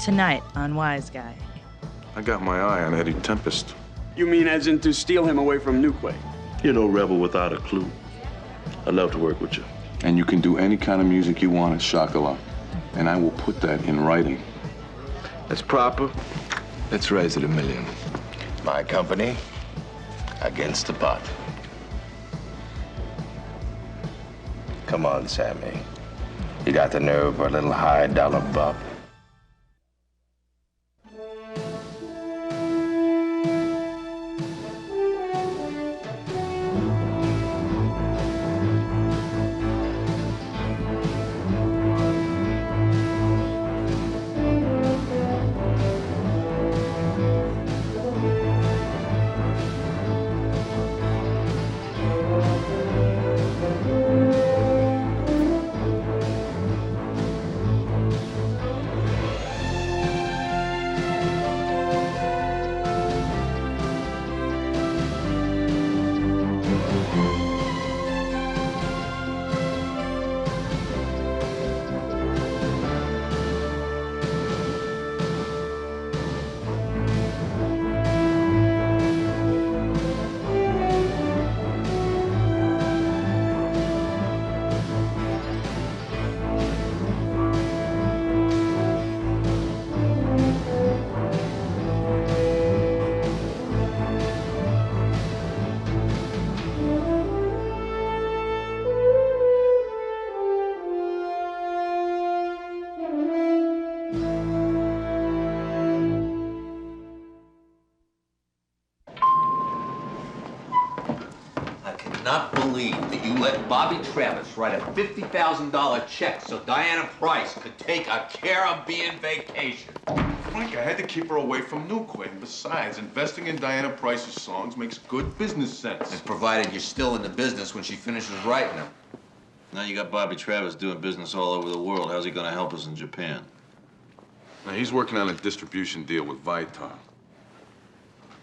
Tonight on Wiseguy. I got my eye on Eddie Tempest. You mean as in to steal him away from Newquay? You're no rebel without a clue. I'd love to work with you. And you can do any kind of music you want at Shakala. And I will put that in writing. That's proper. Let's raise it $1 million. My company against the pot. Come on, Sammy. You got the nerve for a little high-dollar bop? Not believe that you let Bobby Travis write a $50,000 check so Diana Price could take a Caribbean vacation. Frank, I had to keep her away from Newquay. Besides, investing in Diana Price's songs makes good business sense. It's provided you're still in the business when she finishes writing them. Now you got Bobby Travis doing business all over the world. How's he gonna help us in Japan? Now, he's working on a distribution deal with Vital.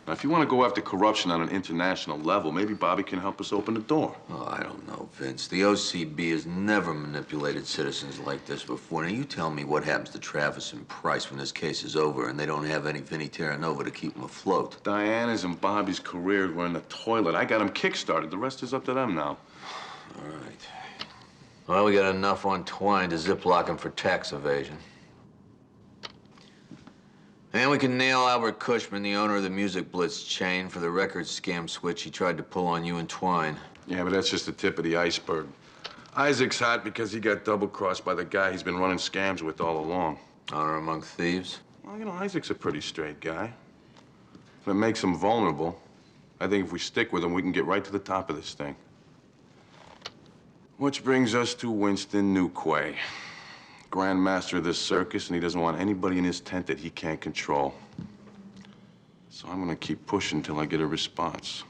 Now, if you want to go after corruption on an international level, maybe Bobby can help us open the door. Oh, I don't know, Vince. The O.C.B. has never manipulated citizens like this before. Now, you tell me what happens to Travis and Price when this case is over and they don't have any Vinnie Terranova to keep them afloat. Diana's and Bobby's careers were in the toilet. I got them kick-started. The rest is up to them now. All right. Well, we got enough on Twine to ziplock him for tax evasion. And we can nail Albert Cushman, the owner of the Music Blitz chain, for the record scam switch he tried to pull on you and Twine. Yeah, but that's just the tip of the iceberg. Isaac's hot because he got double-crossed by the guy he's been running scams with all along. Honor among thieves? Well, you know, Isaac's a pretty straight guy. If it makes him vulnerable, I think if we stick with him, we can get right to the top of this thing. Which brings us to Winston Newquay. Grand master of this circus, and he doesn't want anybody in his tent that he can't control. So I'm gonna keep pushing till I get a response.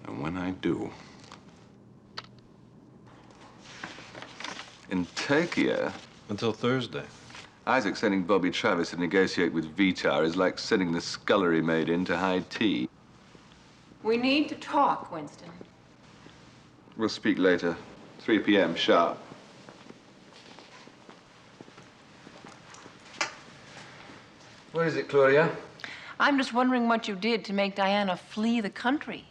And when I do... In Tokyo? Until Thursday. Isaac sending Bobby Travis to negotiate with Vitar is like sending the scullery maid in to high tea. We need to talk, Winston. We'll speak later. 3 p.m. sharp. What is it, Claudia? I'm just wondering what you did to make Diana flee the country.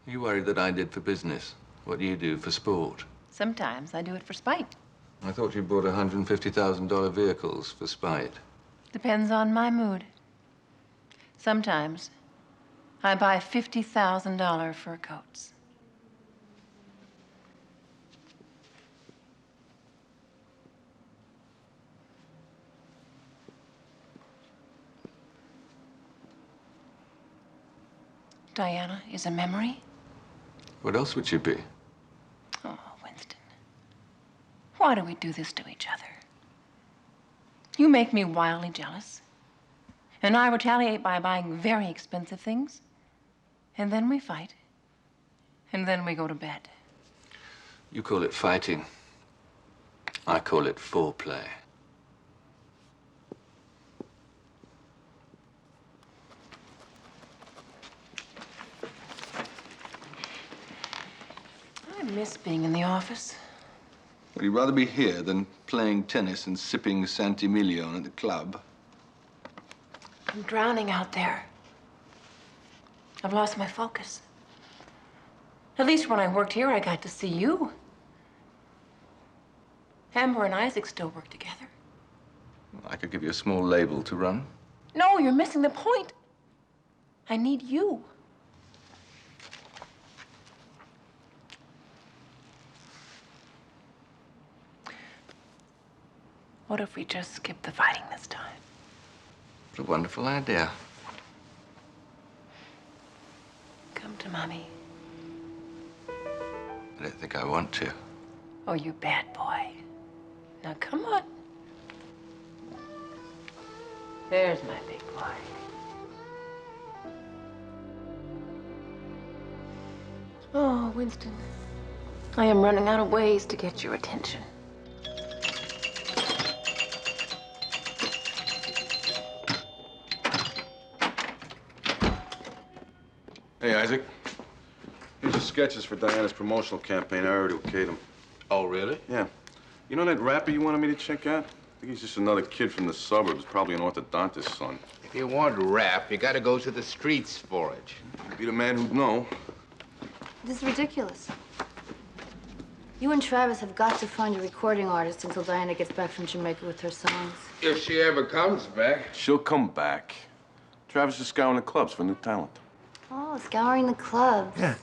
You worried that I did for business. What do you do for sport? Sometimes I do it for spite. I thought you bought $150,000 vehicles for spite. Depends on my mood. Sometimes I buy $50,000 fur coats. Diana is a memory? What else would she be? Oh, Winston. Why do we do this to each other? You make me wildly jealous. And I retaliate by buying very expensive things. And then we fight. And then we go to bed. You call it fighting. I call it foreplay. I miss being in the office. Would you rather be here than playing tennis and sipping Santimilion at the club? I'm drowning out there. I've lost my focus. At least when I worked here, I got to see you. Amber and Isaac still work together. I could give you a small label to run. No, you're missing the point. I need you. What if we just skip the fighting this time? It's a wonderful idea. Come to Mommy. I don't think I want to. Oh, you bad boy. Now, come on. There's my big boy. Oh, Winston. I am running out of ways to get your attention. Hey, Isaac. Here's your sketches for Diana's promotional campaign. I already okayed them. Oh, really? Yeah. You know that rapper you wanted me to check out? I think he's just another kid from the suburbs, probably an orthodontist's son. If you want rap, you gotta go to the streets for it. Be the man who'd know. This is ridiculous. You and Travis have got to find a recording artist until Diana gets back from Jamaica with her songs. If she ever comes back. She'll come back. Travis is scouring the clubs for new talent. Oh, scouring the clubs. Yeah.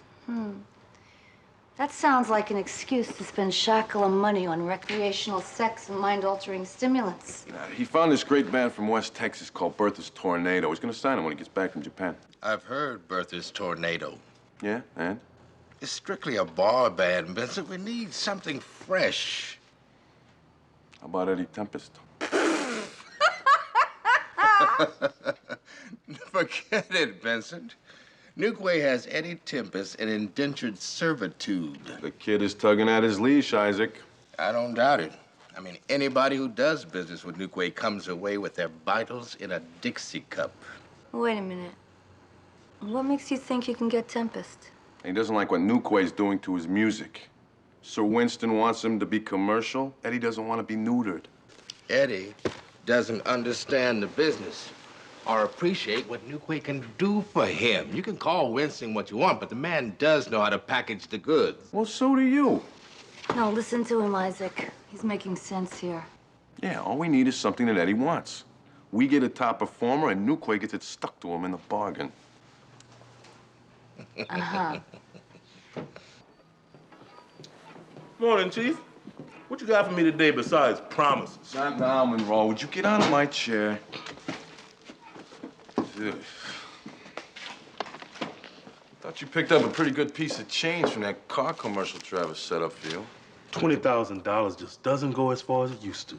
That sounds like an excuse to spend Shakala money on recreational sex and mind-altering stimulants. He found this great band from West Texas called Bertha's Tornado. He's gonna sign him when he gets back from Japan. I've heard Bertha's Tornado. Yeah, and? It's strictly a bar band, Vincent. We need something fresh. How about Eddie Tempest? Forget it, Vincent. Newquay has Eddie Tempest in indentured servitude. The kid is tugging at his leash, Isaac. I don't doubt it. I mean, anybody who does business with Newquay comes away with their vitals in a Dixie cup. Wait a minute. What makes you think you can get Tempest? He doesn't like what Newquay's doing to his music. Sir Winston wants him to be commercial. Eddie doesn't want to be neutered. Eddie doesn't understand the business or appreciate what Newquay can do for him. You can call Winston what you want, but the man does know how to package the goods. Well, so do you. No, listen to him, Isaac. He's making sense here. Yeah, all we need is something that Eddie wants. We get a top performer, and Newquay gets it stuck to him in the bargain. Uh-huh. Morning, Chief. What you got for me today besides promises? Not now, Monroe. Would you get out of my chair? Ugh. Thought you picked up a pretty good piece of change from that car commercial Travis set up for you. $20,000 just doesn't go as far as it used to.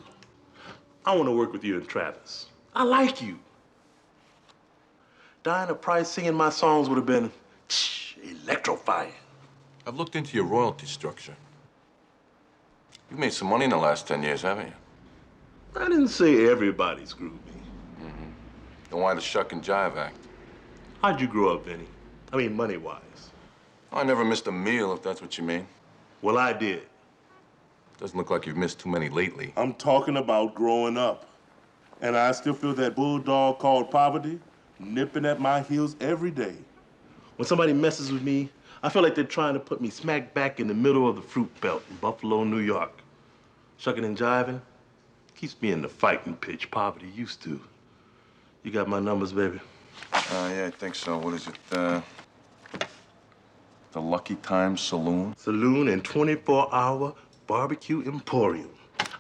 I want to work with you and Travis. I like you. Diana Price singing my songs would have been electrifying. I've looked into your royalty structure. You've made some money in the last 10 years, haven't you? I didn't say everybody screwed me. Then why the shuck and jive act? How'd you grow up, Vinnie? I mean, money-wise. I never missed a meal, if that's what you mean. Well, I did. Doesn't look like you've missed too many lately. I'm talking about growing up. And I still feel that bulldog called poverty nipping at my heels every day. When somebody messes with me, I feel like they're trying to put me smack back in the middle of the fruit belt in Buffalo, New York. Shucking and jiving keeps me in the fighting pitch poverty used to. You got my numbers, baby? Yeah, I think so. What is it, the Lucky Time Saloon? Saloon and 24-hour barbecue emporium.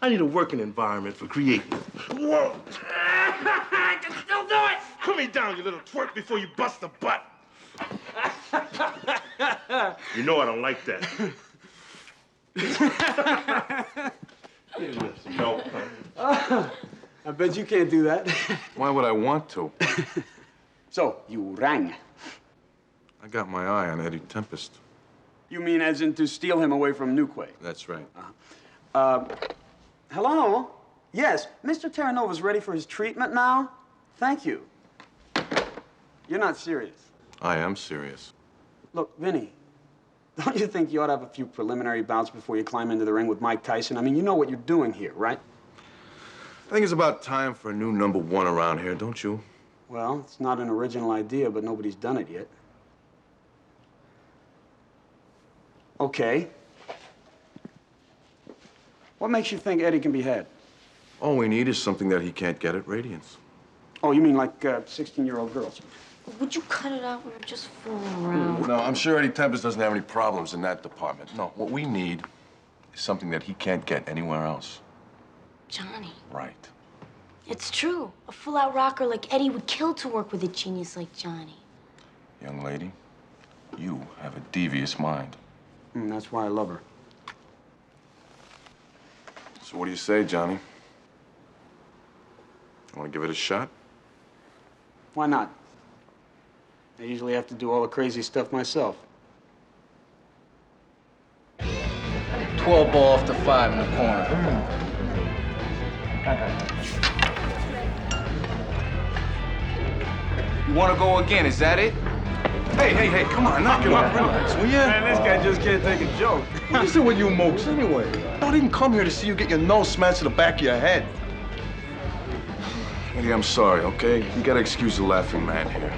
I need a working environment for creating. Whoa! I can still do it! Put me down, you little twerp, before you bust a butt. You know I don't like that. No. I bet you can't do that. Why would I want to? So, you rang. I got my eye on Eddie Tempest. You mean as in to steal him away from Newquay? That's right. Hello? Yes, Mr. Terranova's ready for his treatment now? Thank you. You're not serious. I am serious. Look, Vinnie, Don't you think you ought to have a few preliminary bouts before you climb into the ring with Mike Tyson? I mean, you know what you're doing here, right? I think it's about time for a new #1 around here, don't you? Well, it's not an original idea, but nobody's done it yet. Okay. What makes you think Eddie can be had? All we need is something that he can't get at Radiance. Oh, you mean like 16-year-old girls? Would you cut it out? We were just fooling around. No, I'm sure Eddie Tempest doesn't have any problems in that department. No, what we need is something that he can't get anywhere else. Johnny. Right. It's true. A full-out rocker like Eddie would kill to work with a genius like Johnny. Young lady, you have a devious mind. That's why I love her. So what do you say, Johnny? You want to give it a shot? Why not? I usually have to do all the crazy stuff myself. 12 ball off the 5 in the corner. You want to go again, is that it? Hey, come on, knock it off, relax, will ya? Man, this guy just can't take a joke. What is it with you mokes anyway? I didn't come here to see you get your nose smashed to the back of your head. Eddie, I'm sorry, okay? You gotta excuse the laughing man here.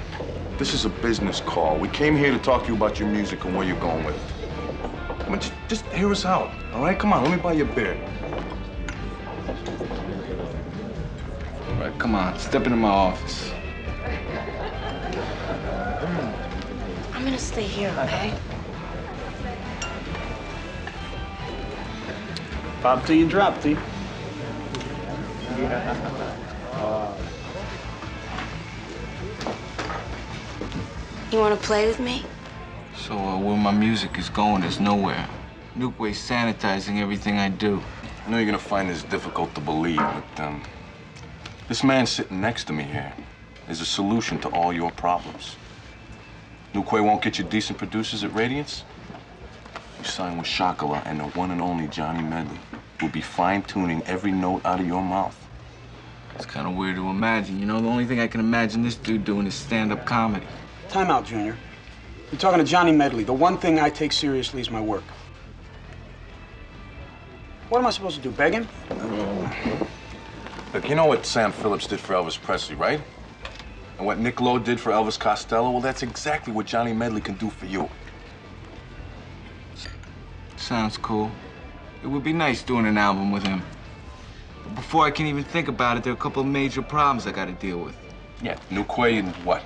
This is a business call. We came here to talk to you about your music and where you're going with it. Come on, just hear us out, all right? Come on, let me buy you a beer. All right, come on, step into my office. I'm gonna stay here, okay? Pop till you drop, T. You wanna play with me? So, where my music is going is nowhere. Newquay's sanitizing everything I do. I know you're gonna find this difficult to believe, but this man sitting next to me here is a solution to all your problems. Newquay won't get you decent producers at Radiance? You sign with Shakala and the one and only Johnny Medley, who'll be fine-tuning every note out of your mouth. It's kind of weird to imagine, you know? The only thing I can imagine this dude doing is stand-up comedy. Time out, Junior. You're talking to Johnny Medley. The one thing I take seriously is my work. What am I supposed to do, beg him? Look, you know what Sam Phillips did for Elvis Presley, right? And what Nick Lowe did for Elvis Costello? Well, that's exactly what Johnny Medley can do for you. Sounds cool. It would be nice doing an album with him. But before I can even think about it, there are a couple of major problems I gotta deal with. Yeah, Newquay and what?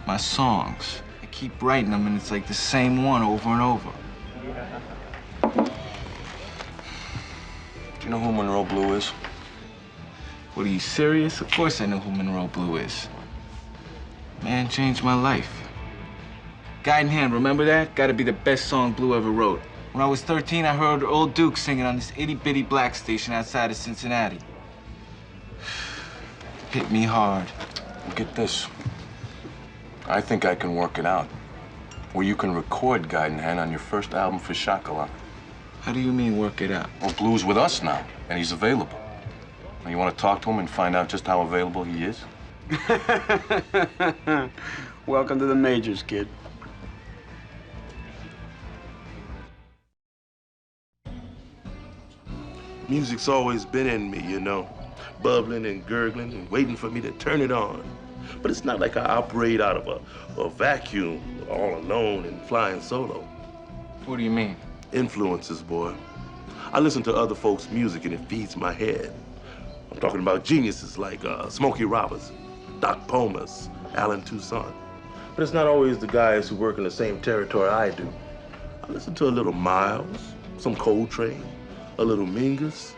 My songs. I keep writing them and it's like the same one over and over. Do you know who Monroe Blue is? What, are you serious? Of course I know who Monroe Blue is. Man changed my life. Guide in Hand, remember that? Gotta be the best song Blue ever wrote. When I was 13, I heard Old Duke singing on this itty-bitty black station outside of Cincinnati. Hit me hard. Well, get this. I think I can work it out. Where you can record Guide in Hand on your first album for Shakala. How do you mean work it out? Well, Blue's with us now, and he's available. Now, you want to talk to him and find out just how available he is? Welcome to the majors, kid. Music's always been in me, you know, bubbling and gurgling and waiting for me to turn it on. But it's not like I operate out of a vacuum, all alone and flying solo. What do you mean? Influences, boy. I listen to other folks' music and it feeds my head. I'm talking about geniuses like Smokey Robinson, Doc Pomus, Alan Toussaint. But it's not always the guys who work in the same territory I do. I listen to a little Miles, some Coltrane, a little Mingus.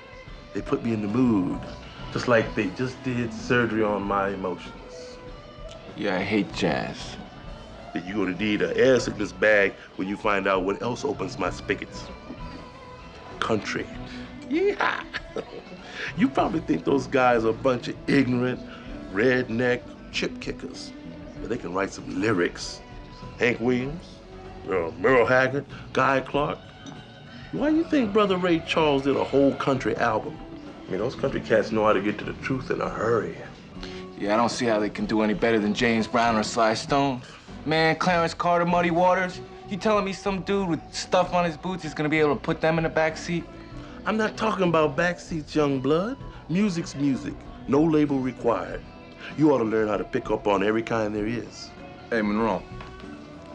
They put me in the mood, just like they just did surgery on my emotions. Yeah, I hate jazz. Then you're gonna need an air sickness bag when you find out what else opens my spigots. Country. Yeah. You probably think those guys are a bunch of ignorant, redneck chip kickers. But they can write some lyrics. Hank Williams, Merle Haggard, Guy Clark. Why do you think Brother Ray Charles did a whole country album? I mean, those country cats know how to get to the truth in a hurry. Yeah, I don't see how they can do any better than James Brown or Sly Stone. Man, Clarence Carter, Muddy Waters. You telling me some dude with stuff on his boots is gonna be able to put them in the back seat? I'm not talking about backseats, young blood. Music's music. No label required. You ought to learn how to pick up on every kind there is. Hey, Monroe,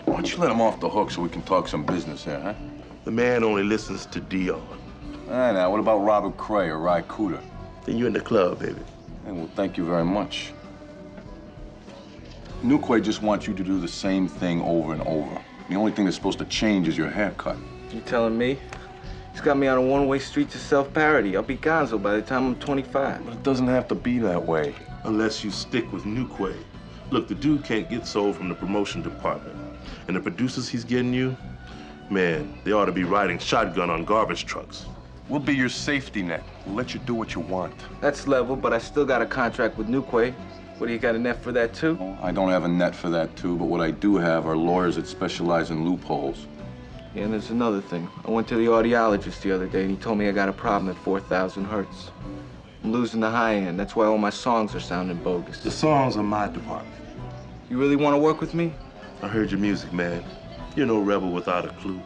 why don't you let him off the hook so we can talk some business here, huh? The man only listens to Dion. All right, now, what about Robert Cray or Ry Cooter? Then you're in the club, baby. Hey, well, thank you very much. Newquay just wants you to do the same thing over and over. The only thing that's supposed to change is your haircut. You telling me? He's got me on a one-way street to self-parody. I'll be gonzo by the time I'm 25. But it doesn't have to be that way. Unless you stick with Newquay. Look, the dude can't get sold from the promotion department. And the producers he's getting you, man, they ought to be riding shotgun on garbage trucks. We'll be your safety net. We'll let you do what you want. That's level, but I still got a contract with Newquay. What, do you got a net for that, too? Well, I don't have a net for that, too, but what I do have are lawyers that specialize in loopholes. Yeah, and there's another thing. I went to the audiologist the other day, and he told me I got a problem at 4,000 hertz. I'm losing the high end. That's why all my songs are sounding bogus. The songs are my department. You really want to work with me? I heard your music, man. You're no rebel without a clue.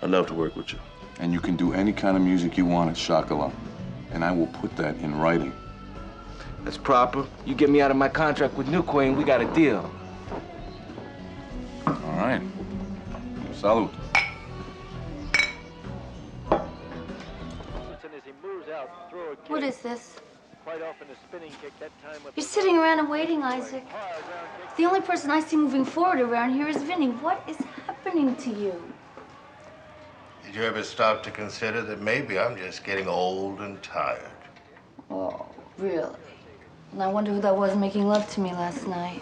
I'd love to work with you. And you can do any kind of music you want at Shakala. And I will put that in writing. That's proper. You get me out of my contract with Newquay, and we got a deal. All right. Salute. What is this? You're sitting around and waiting, Isaac. The only person I see moving forward around here is Vinnie. What is happening to you? Did you ever stop to consider that maybe I'm just getting old and tired? Oh, really? And I wonder who that was making love to me last night.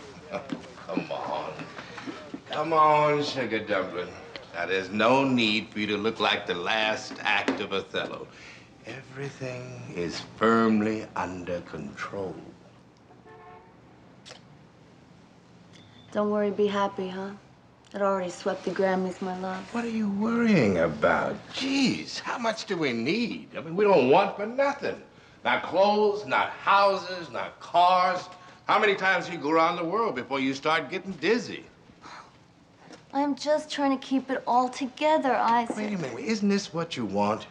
Come on. Come on, sugar dumpling. Now, there's no need for you to look like the last act of Othello. Everything is firmly under control. Don't worry, be happy, huh? It already swept the Grammys, my love. What are you worrying about? Jeez, how much do we need? I mean, we don't want for nothing. Not clothes, not houses, not cars. How many times do you go around the world before you start getting dizzy? I'm just trying to keep it all together, Isaac. Wait a minute, isn't this what you want?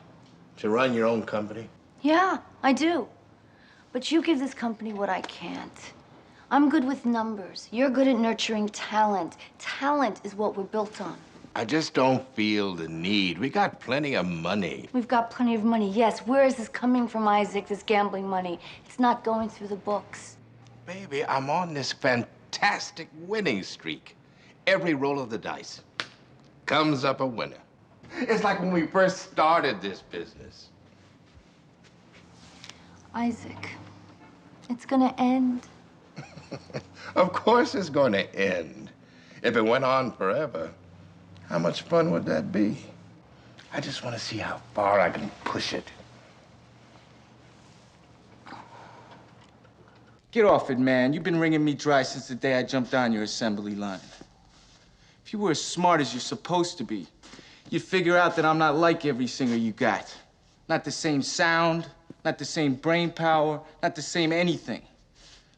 To run your own company? Yeah, I do. But you give this company what I can't. I'm good with numbers. You're good at nurturing talent. Talent is what we're built on. I just don't feel the need. We got plenty of money. We've got plenty of money, yes. Where is this coming from, Isaac, this gambling money? It's not going through the books. Baby, I'm on this fantastic winning streak. Every roll of the dice comes up a winner. It's like when we first started this business. Isaac, it's gonna end. Of course it's going to end. If it went on forever, how much fun would that be? I just want to see how far I can push it. Get off it, man. You've been wringing me dry since the day I jumped on your assembly line. If you were as smart as you're supposed to be, you'd figure out that I'm not like every singer you got. Not the same sound, not the same brain power, not the same anything.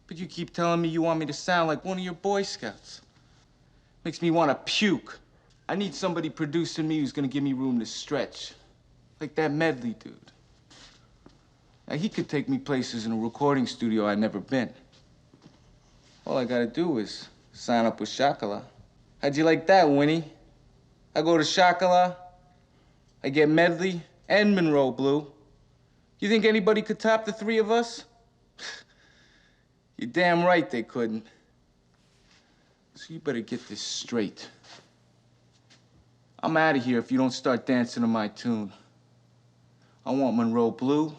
But you keep telling me you want me to sound like one of your Boy Scouts. Makes me want to puke. I need somebody producing me who's gonna give me room to stretch. Like that Medley dude. Now, he could take me places in a recording studio I'd never been. All I gotta do is sign up with Shakala. How'd you like that, Winnie? I go to Shakala, I get Medley and Monroe Blue. You think anybody could top the three of us? You're damn right they couldn't. So you better get this straight. I'm out of here if you don't start dancing to my tune. I want Monroe Blue,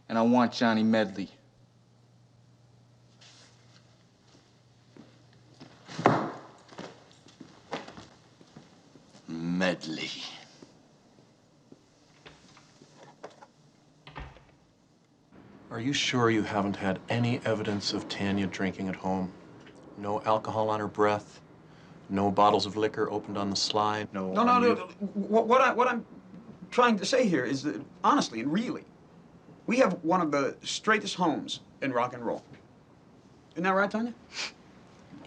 and I want Johnny Medley. Medley. Are you sure you haven't had any evidence of Tanya drinking at home? No alcohol on her breath? No bottles of liquor opened on the sly? No. No. What I'm trying to say here is that, honestly and really, we have one of the straightest homes in rock and roll. Isn't that right, Tanya?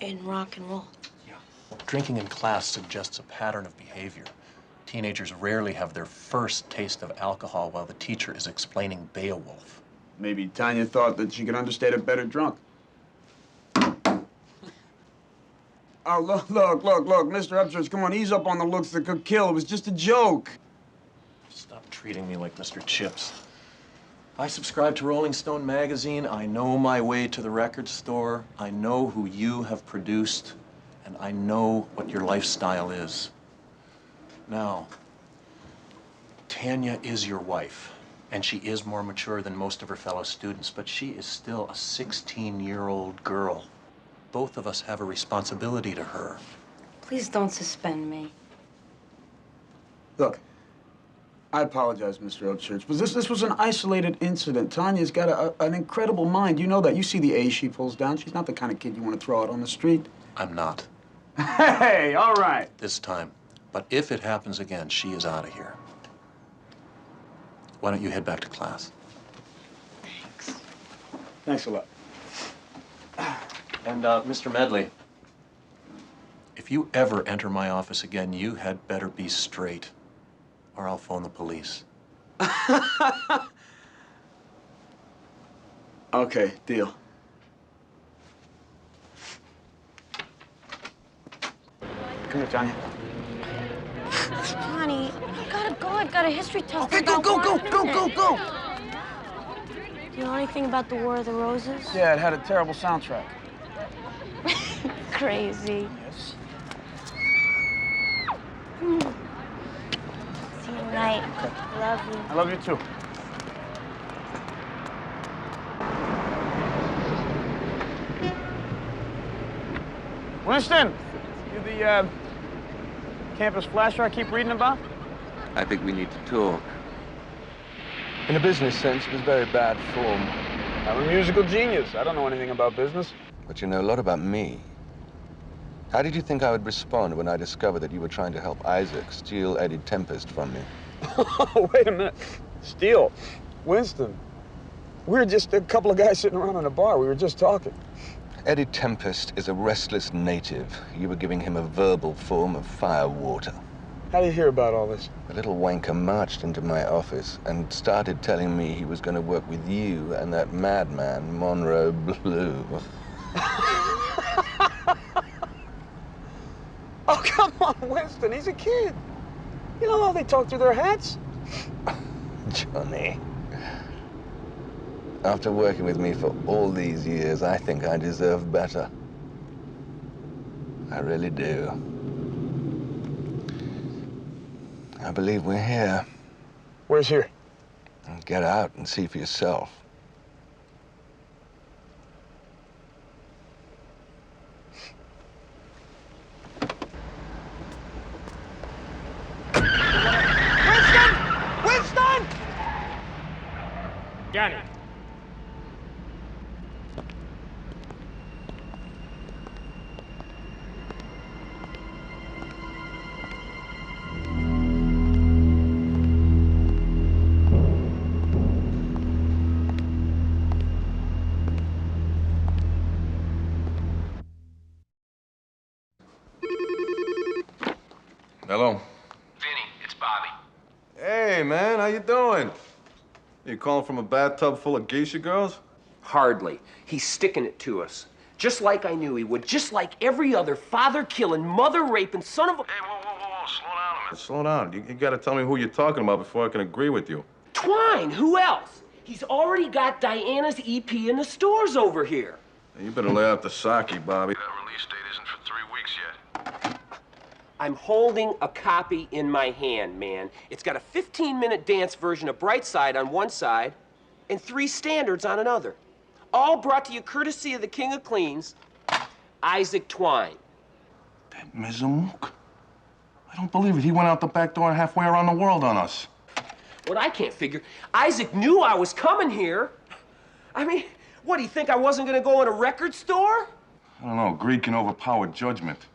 In rock and roll. Yeah. Drinking in class suggests a pattern of behavior. Teenagers rarely have their first taste of alcohol while the teacher is explaining Beowulf. Maybe Tanya thought that she could understand it better drunk. Oh, look, Mr. Upchurch, come on, ease up on the looks that could kill. It was just a joke. Stop treating me like Mr. Chips. I subscribe to Rolling Stone magazine. I know my way to the record store. I know who you have produced, and I know what your lifestyle is. Now, Tanya is your wife, and she is more mature than most of her fellow students, but she is still a 16-year-old girl. Both of us have a responsibility to her. Please don't suspend me. Look, I apologize, Mr. Upchurch, but this was an isolated incident. Tanya's got an incredible mind. You know that. You see the A's she pulls down. She's not the kind of kid you want to throw out on the street. I'm not. Hey, all right. This time. But if it happens again, she is out of here. Why don't you head back to class? Thanks. Thanks a lot. And, Mr. Medley, if you ever enter my office again, you had better be straight, or I'll phone the police. Okay, deal. Come here, Tanya. Johnny, I gotta go. I've got a history test. Okay, go. Do you know anything about the War of the Roses? Yeah, it had a terrible soundtrack. Crazy. Yes. See you tonight. Okay. Love you. I love you too. Winston, you the campus flasher I keep reading about? I think we need to talk. In a business sense, it was very bad form. I'm a musical genius. I don't know anything about business. But you know a lot about me. How did you think I would respond when I discovered that you were trying to help Isaac steal Eddie Tempest from me? Wait a minute. Steal? Winston. We were just a couple of guys sitting around in a bar. We were just talking. Eddie Tempest is a restless native. You were giving him a verbal form of firewater. How do you hear about all this? The little wanker marched into my office and started telling me he was going to work with you and that madman, Monroe Blue. Oh, come on, Winston. He's a kid. You know how they talk through their hats? Johnny. After working with me for all these years, I think I deserve better. I really do. I believe we're here. Where's here? Get out and see for yourself. Winston! Johnny. Hello. Vinnie, it's Bobby. Hey, man, how you doing? You calling from a bathtub full of geisha girls? Hardly. He's sticking it to us. Just like I knew he would. Just like every other father-killing, mother-raping son of a... Hey, whoa, slow down a minute. Slow down. You gotta tell me who you're talking about before I can agree with you. Twine, who else? He's already got Diana's EP in the stores over here. Hey, you better lay out the sake, Bobby. That release date isn't for 3 weeks yet. I'm holding a copy in my hand, man. It's got a 15-minute dance version of Brightside on one side and 3 standards on another. All brought to you courtesy of the King of Cleans, Isaac Twine. That Mizamook? I don't believe it. He went out the back door and halfway around the world on us. What I can't figure, Isaac knew I was coming here. I mean, what, do you think I wasn't gonna go in a record store? I don't know. Greed can overpower judgment.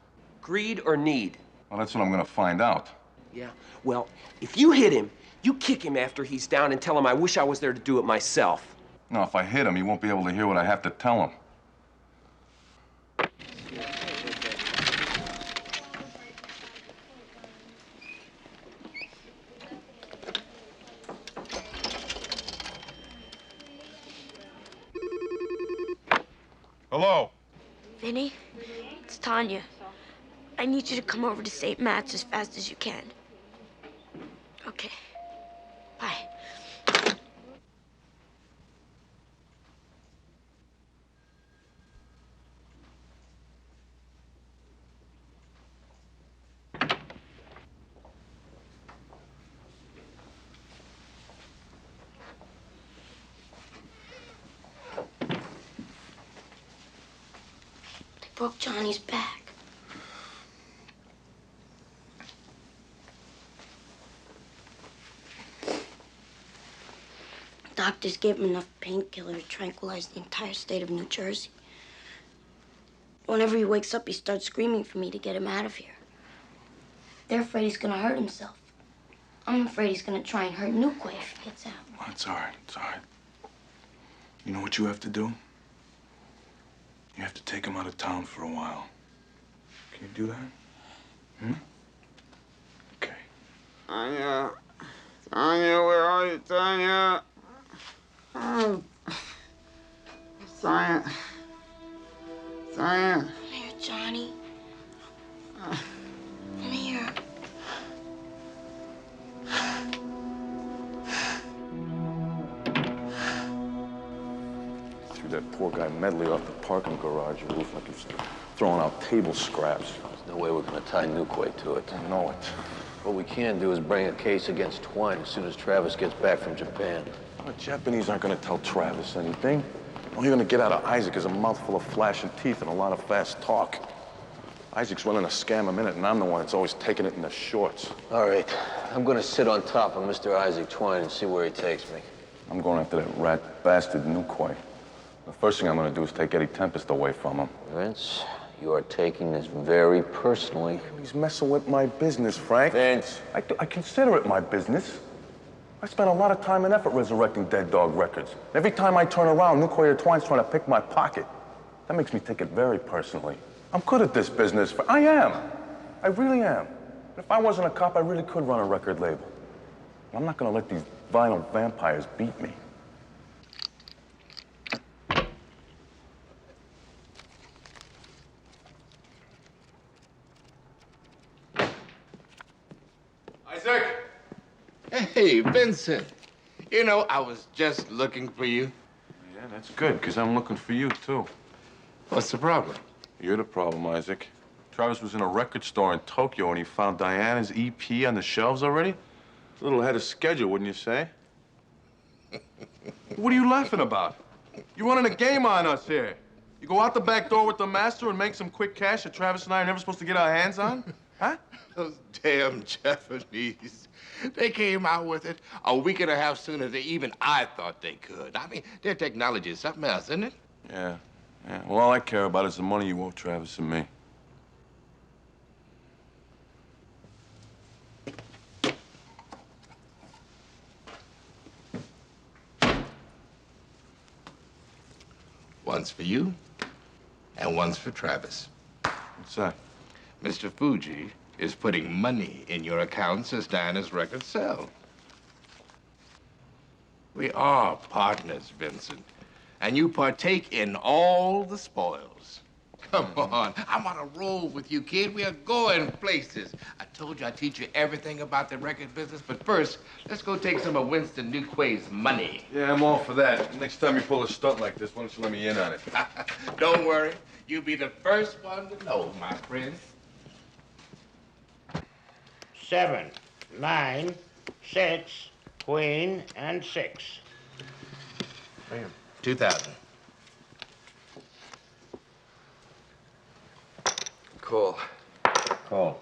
Greed or need? Well, that's what I'm gonna find out. Yeah, well, if you hit him, you kick him after he's down and tell him I wish I was there to do it myself. No, if I hit him, he won't be able to hear what I have to tell him. Hello? Vinnie, it's Tanya. I need you to come over to St. Matt's as fast as you can. Okay. Bye. They broke Johnny's back. Doctors gave him enough painkiller to tranquilize the entire state of New Jersey. Whenever he wakes up, he starts screaming for me to get him out of here. They're afraid he's gonna hurt himself. I'm afraid he's gonna try and hurt Newquay if he gets out. Well, it's all right. It's all right. You know what you have to do? You have to take him out of town for a while. Can you do that? Hmm? Okay. Tanya. Tanya, where are you, Tanya? Oh. Tanya. Tanya. Come here, Johnny. Come here. Threw that poor guy Medley off the parking garage roof like he was throwing out table scraps. There's no way we're gonna tie Newquay to it. I know it. What we can do is bring a case against Twine as soon as Travis gets back from Japan. The Japanese aren't gonna tell Travis anything. All you're gonna get out of Isaac is a mouthful of flashing teeth and a lot of fast talk. Isaac's running a scam a minute, and I'm the one that's always taking it in the shorts. All right, I'm gonna sit on top of Mr. Isaac Twine and see where he takes me. I'm going after that rat bastard Newquay. The first thing I'm gonna do is take Eddie Tempest away from him. Vince, you are taking this very personally. He's messing with my business, Frank. Vince. I consider it my business. I spent a lot of time and effort resurrecting Dead Dog Records. Every time I turn around, Newquay or Twine's trying to pick my pocket. That makes me take it very personally. I'm good at this business. I am. I really am. If I wasn't a cop, I really could run a record label. I'm not gonna let these vinyl vampires beat me. Isaac! Hey, Vincent. You know, I was just looking for you. Yeah, that's good, because I'm looking for you, too. What's the problem? You're the problem, Isaac. Travis was in a record store in Tokyo and he found Diana's EP on the shelves already. A little ahead of schedule, wouldn't you say? What are you laughing about? You're running a game on us here. You go out the back door with the master and make some quick cash that Travis and I are never supposed to get our hands on? Huh? Those damn Japanese. They came out with it a week and a half sooner than even I thought they could. I mean, their technology is something else, isn't it? Yeah. Well, all I care about is the money you owe Travis and me. One's for you, and one's for Travis. What's that? Mr. Fuji is putting money in your accounts as Diana's records sell. We are partners, Vincent, and you partake in all the spoils. Come on, I'm on a roll with you, kid. We are going places. I told you I'd teach you everything about the record business, but first, let's go take some of Winston Newquay's money. Yeah, I'm all for that. Next time you pull a stunt like this, why don't you let me in on it? Don't worry. You'll be the first one to know, my friend. 7, 9, 6, queen, and 6. 2,000. Call. Call.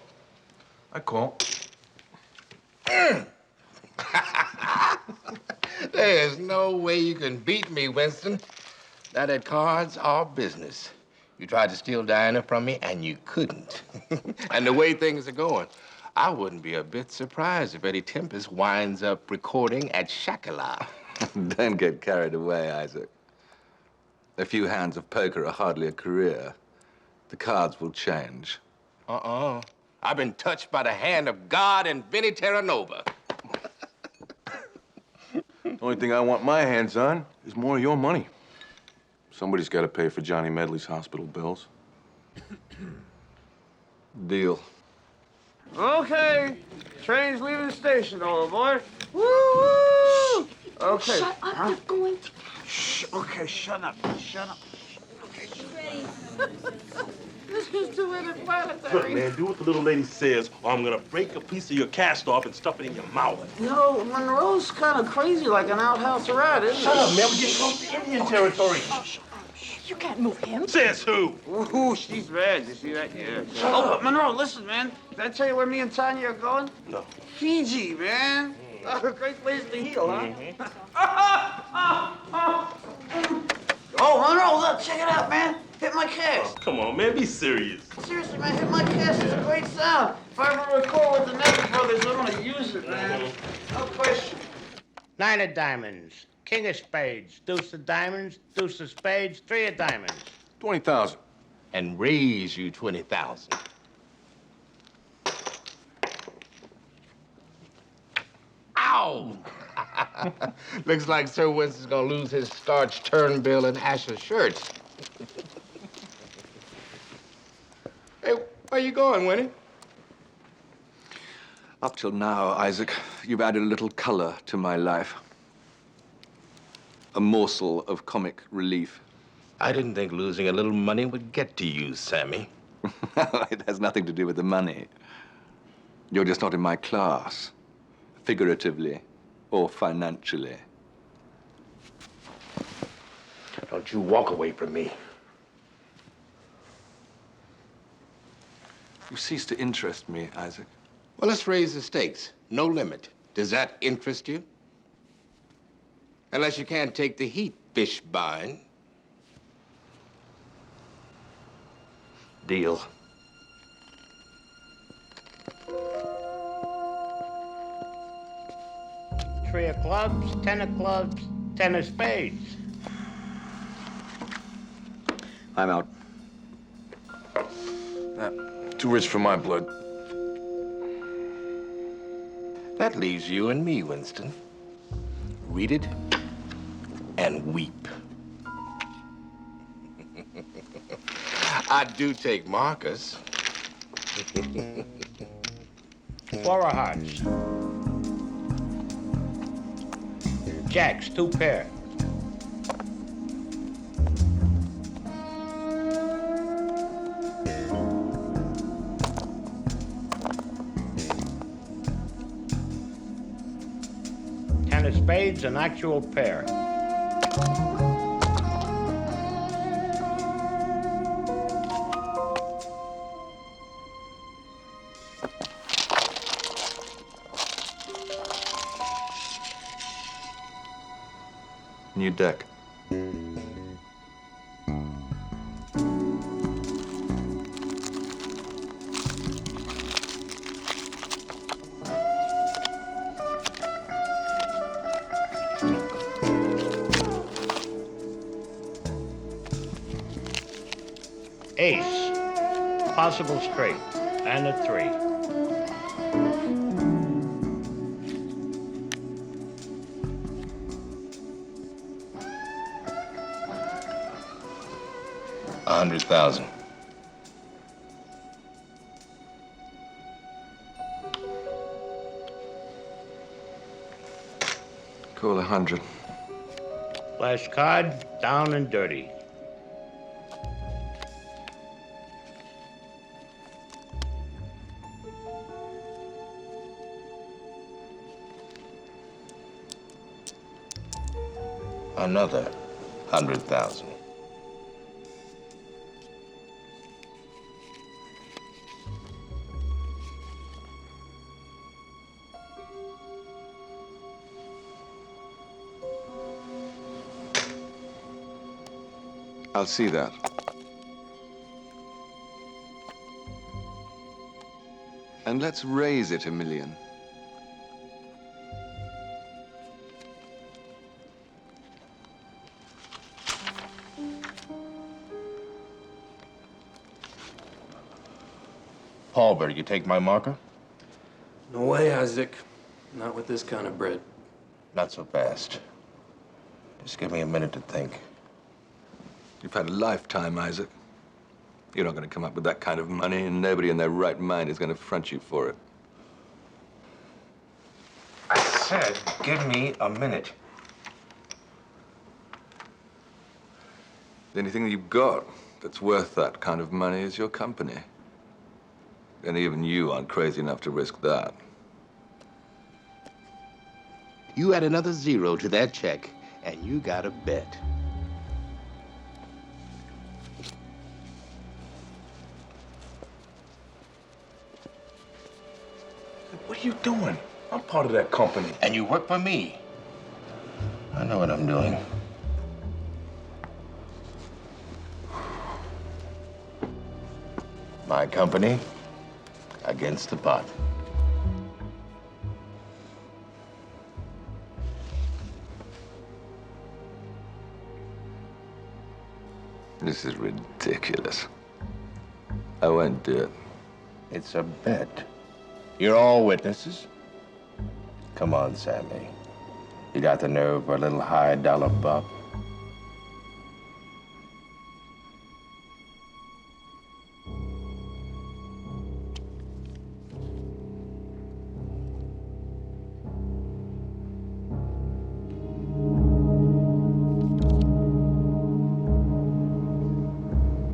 I call. There's no way you can beat me, Winston. Now that cards are business. You tried to steal Diana from me, and you couldn't. And the way things are going, I wouldn't be a bit surprised if Eddie Tempest winds up recording at Shakala. Don't get carried away, Isaac. A few hands of poker are hardly a career. The cards will change. I've been touched by the hand of God and Vinnie Terranova. The only thing I want my hands on is more of your money. Somebody's got to pay for Johnny Medley's hospital bills. Deal. Okay, train's leaving the station, old boy. Woo! Okay. Shut up, Huh? you're going to... Shh, okay, shut up, shut up. Ready. This is too Look, interplanetary. man, do what the little lady says, or I'm gonna break a piece of your cast off and stuff it in your mouth. No, Monroe's kind of crazy like an outhouse rat, isn't Shut up, man. We're getting close to Indian territory. You can't move him. Says who? Ooh, she's bad. You see that? Yeah. Oh, but Monroe, listen, man. Did I tell you where me and Tanya are going? No. Fiji, man. Great place to heal, huh? Oh, Monroe, look, check it out, man. Hit my cast. Come on, man. Be serious. Seriously, man, hit my cast. It's a great sound. If I ever record with the Neville Brothers, I'm gonna use it, man. No question. 9 of diamonds, king of spades, deuce of diamonds, deuce of spades, 3 of diamonds. 20,000. And raise you 20,000. Ow! Looks like Sir Winston's gonna lose his starch turnbill and Asher shirts. Hey, where you going, Winnie? Up till now, Isaac, you've added a little color to my life. A morsel of comic relief. I didn't think losing a little money would get to you, Sammy. It has nothing to do with the money. You're just not in my class, figuratively or financially. Don't you walk away from me. You cease to interest me, Isaac. Well, let's raise the stakes. No limit. Does that interest you? Unless you can't take the heat, Fishbine. Deal. Three of clubs, 10 of clubs, 10 of spades. I'm out. Too rich for my blood. That leaves you and me, Winston. Read it and weep. I do take markers. 4 of hearts. Jacks, 2 pair. Ten of spades, an actual pair. New deck. Ace, possible straight, and a 3. $100,000. Call 100. Last card, down and dirty. Another 100,000. I'll see that. And let's raise it $1 million. Paulberg, you take my marker? No way, Isaac. Not with this kind of bread. Not so fast. Just give me a minute to think. You've had a lifetime, Isaac. You're not going to come up with that kind of money, and nobody in their right mind is going to front you for it. I said, give me a minute. The only thing you've got that's worth that kind of money is your company. And even you aren't crazy enough to risk that. You add another zero to that check, and you got a bet. What are you doing? I'm part of that company. And you work for me. I know what I'm doing. My company against the pot. This is ridiculous. I won't do it. It's a bet. You're all witnesses. Come on, Sammy. You got the nerve for a little high-dollar buck?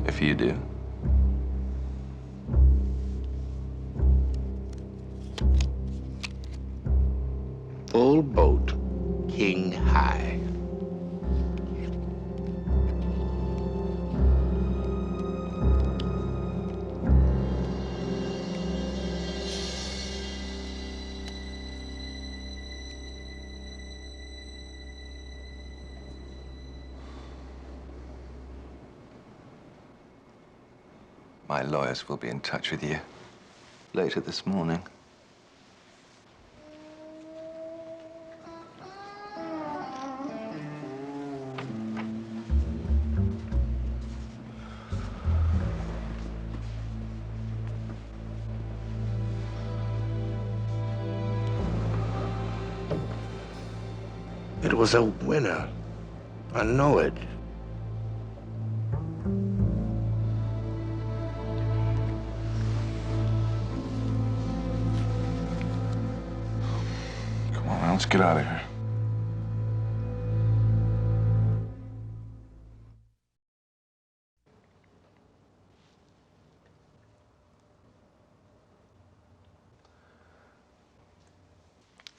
If you do. Full boat, king high. My lawyers will be in touch with you later this morning. It was a winner. I know it. Come on, let's get out of here.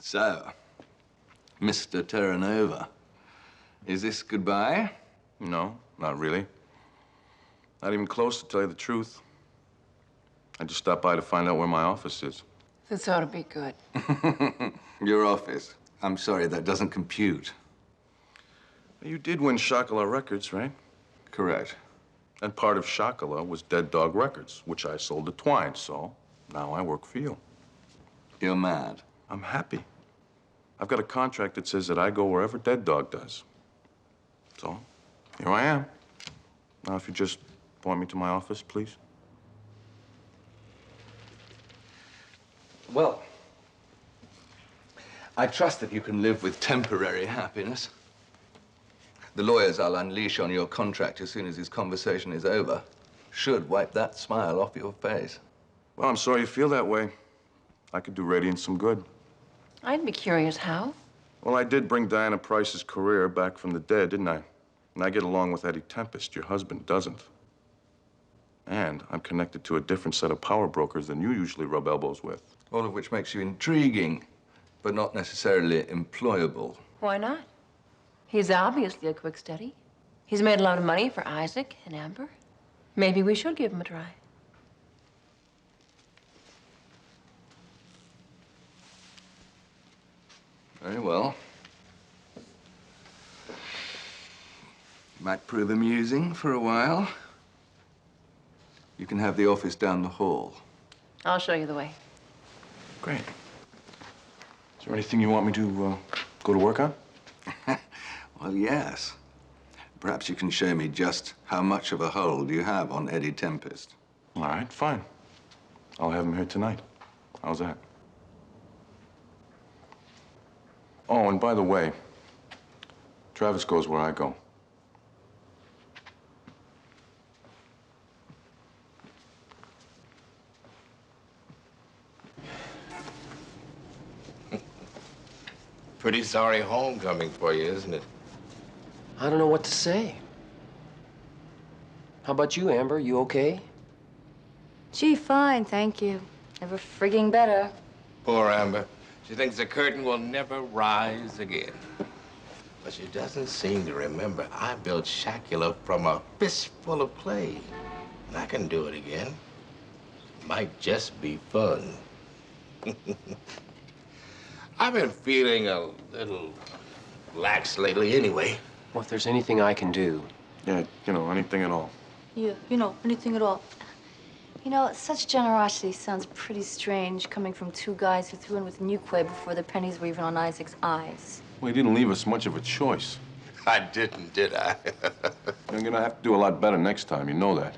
So, Mr. Terranova, is this goodbye? No, not really. Not even close, to tell you the truth. I just stopped by to find out where my office is. This ought to be good. Your office. I'm sorry, that doesn't compute. You did win Shakala Records, right? Correct. And part of Shakala was Dead Dog Records, which I sold to Twine, so now I work for you. You're mad. I'm happy. I've got a contract that says that I go wherever Dead Dog does. So, here I am. Now, if you just point me to my office, please. Well, I trust that you can live with temporary happiness. The lawyers I'll unleash on your contract as soon as this conversation is over should wipe that smile off your face. Well, I'm sorry you feel that way. I could do Radiant some good. I'd be curious how. Well, I did bring Diana Price's career back from the dead, didn't I? And I get along with Eddie Tempest. Your husband doesn't. And I'm connected to a different set of power brokers than you usually rub elbows with. All of which makes you intriguing, but not necessarily employable. Why not? He's obviously a quick study. He's made a lot of money for Isaac and Amber. Maybe we should give him a try. Very well. Might prove amusing for a while. You can have the office down the hall. I'll show you the way. Great. Is there anything you want me to go to work on? Well, yes. Perhaps you can show me just how much of a hold you have on Eddie Tempest. All right, fine. I'll have him here tonight. How's that? Oh, and by the way, Travis goes where I go. pretty sorry homecoming for you, isn't it? I don't know what to say. How about you, Amber? You okay? Gee, fine, thank you. Never frigging better. Poor Amber. She thinks the curtain will never rise again. But she doesn't seem to remember I built Shakala from a fistful of clay. And I can do it again. Might just be fun. I've been feeling a little lax lately anyway. Well, if there's anything I can do. Yeah, you know, anything at all. Yeah, anything at all. Such generosity sounds pretty strange coming from two guys who threw in with Newquay before the pennies were even on Isaac's eyes. Well, he didn't leave us much of a choice. I didn't, did I? You're gonna have to do a lot better next time, you know that.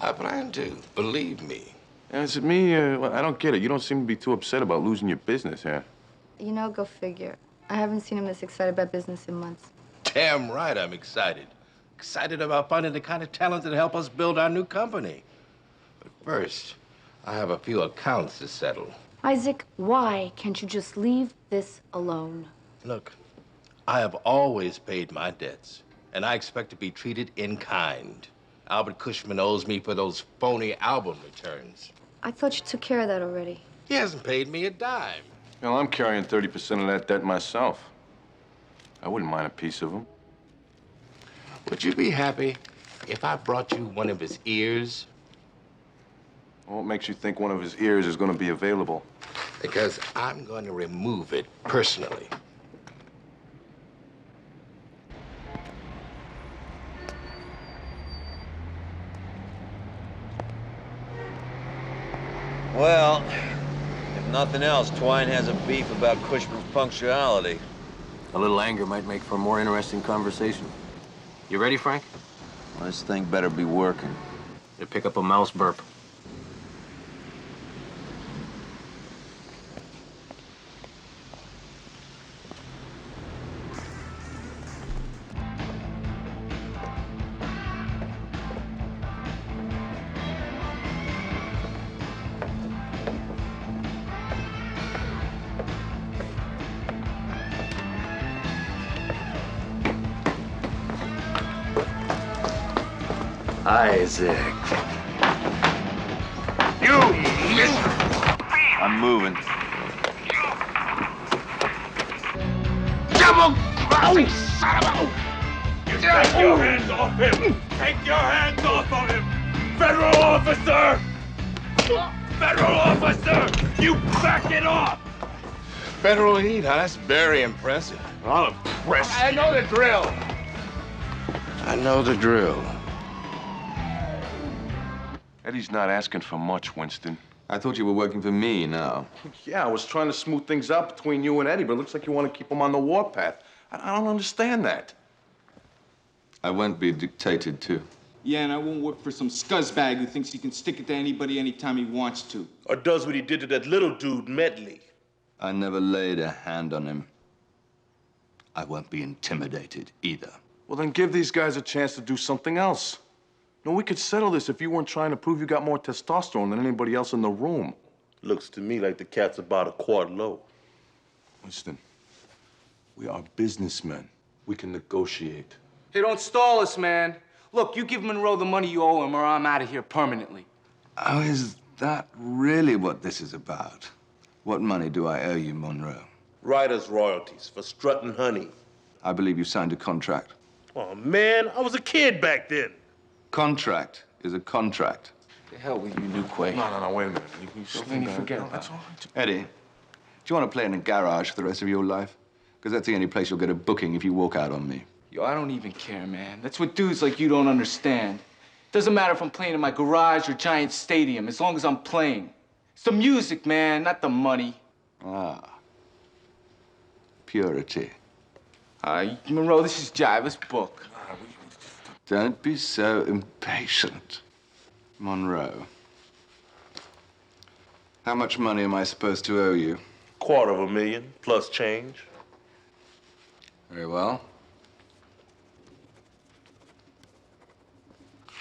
I plan to, believe me. Is it me? Well, I don't get it. You don't seem to be too upset about losing your business here. Go figure. I haven't seen him this excited about business in months. Damn right I'm excited. Excited about finding the kind of talent that help us build our new company. But first, I have a few accounts to settle. Isaac, why can't you just leave this alone? Look, I have always paid my debts, and I expect to be treated in kind. Albert Cushman owes me for those phony album returns. I thought you took care of that already. He hasn't paid me a dime. Well, I'm carrying 30% of that debt myself. I wouldn't mind a piece of him. Would you be happy if I brought you one of his ears? Well, what makes you think one of his ears is going to be available? Because I'm going to remove it personally. Well, if nothing else, Twine has a beef about Cushman's punctuality. A little anger might make for a more interesting conversation. You ready, Frank? Well, this thing better be working. You pick up a mouse burp. Isaac. You I'm moving. double crossing son of a... Take your hands off him! Take your hands off of him! Federal officer! Federal officer! You back it off! Federal heat, huh? That's very impressive. I'll impress you. I know the drill. I know the drill. Eddie's not asking for much, Winston. I thought you were working for me now. Yeah, I was trying to smooth things out between you and Eddie, but it looks like you want to keep him on the warpath. I don't understand that. I won't be dictated to. Yeah, and I won't work for some scuzzbag who thinks he can stick it to anybody anytime he wants to. Or does what he did to that little dude, Medley. I never laid a hand on him. I won't be intimidated either. Well, then give these guys a chance to do something else. No, we could settle this if you weren't trying to prove you got more testosterone than anybody else in the room. Looks to me like the cat's about a quart low. Winston, we are businessmen. We can negotiate. Hey, don't stall us, man. Look, you give Monroe the money you owe him or I'm out of here permanently. Oh, is that really what this is about? What money do I owe you, Monroe? Writer's royalties for strutting honey. I believe you signed a contract. Oh, man, I was a kid back then. Contract is a contract. The hell with you, Newquay. No, wait a minute. Vinnie, forget about That's it. all right. Eddie, do you want to play in a garage for the rest of your life? Because that's the only place you'll get a booking if you walk out on me. Yo, I don't even care, man. That's what dudes like you don't understand. Doesn't matter if I'm playing in my garage or Giant Stadium, as long as I'm playing. It's the music, man, not the money. Ah. Purity. Monroe, this is Jive. Let's book. Don't be so impatient. Monroe. How much money am I supposed to owe you? $250,000 plus change. Very well.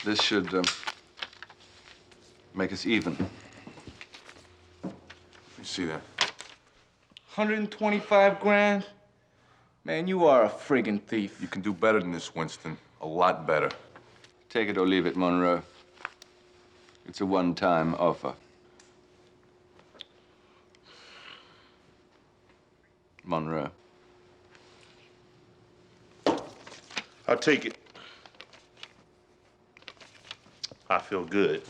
This should make us even. You see that? 125 grand? Man, you are a friggin' thief. You can do better than this, Winston. A lot better. Take it or leave it, Monroe. It's a one-time offer. Monroe. I'll take it. I feel good.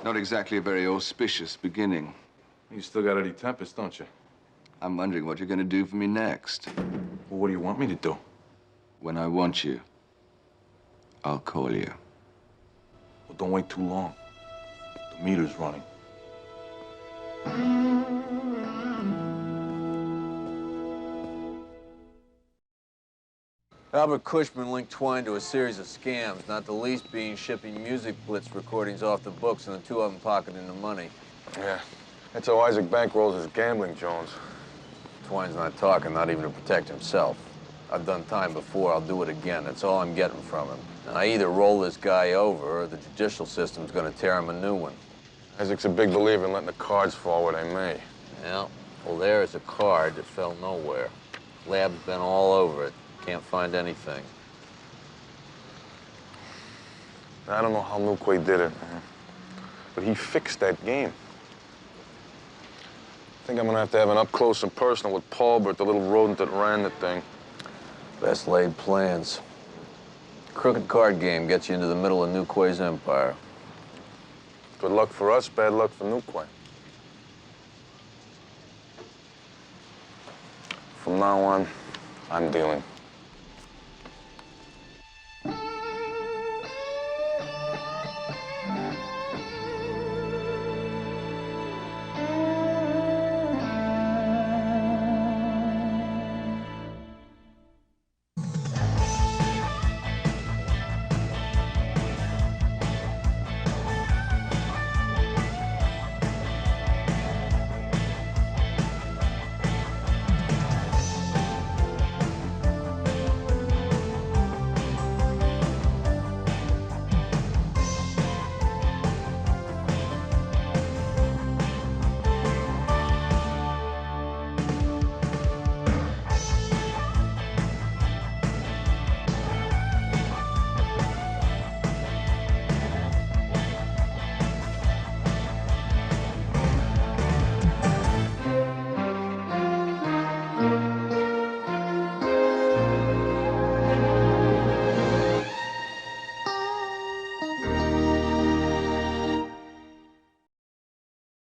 Not exactly a very auspicious beginning. You still got Eddie Tempest, don't you? I'm wondering what you're going to do for me next. Well, what do you want me to do? When I want you, I'll call you. Well, don't wait too long. The meter's running. Albert Cushman linked Twine to a series of scams, not the least being shipping music blitz recordings off the books and the two of them pocketing the money. Yeah, that's how Isaac bankrolls his gambling, Jones. Twine's not talking, not even to protect himself. I've done time before, I'll do it again. That's all I'm getting from him. And I either roll this guy over or the judicial system's gonna tear him a new one. Isaac's a big believer in letting the cards fall where they may. Yeah, well, there's a card that fell nowhere. Lab's been all over it. Can't find anything. I don't know how Newquay did it, man. But he fixed that game. I think I'm gonna have to have an up-close and personal with Paulbert, the little rodent that ran the thing. Best laid plans. Crooked card game gets you into the middle of Newquay's empire. Good luck for us, bad luck for Newquay. From now on, I'm dealing.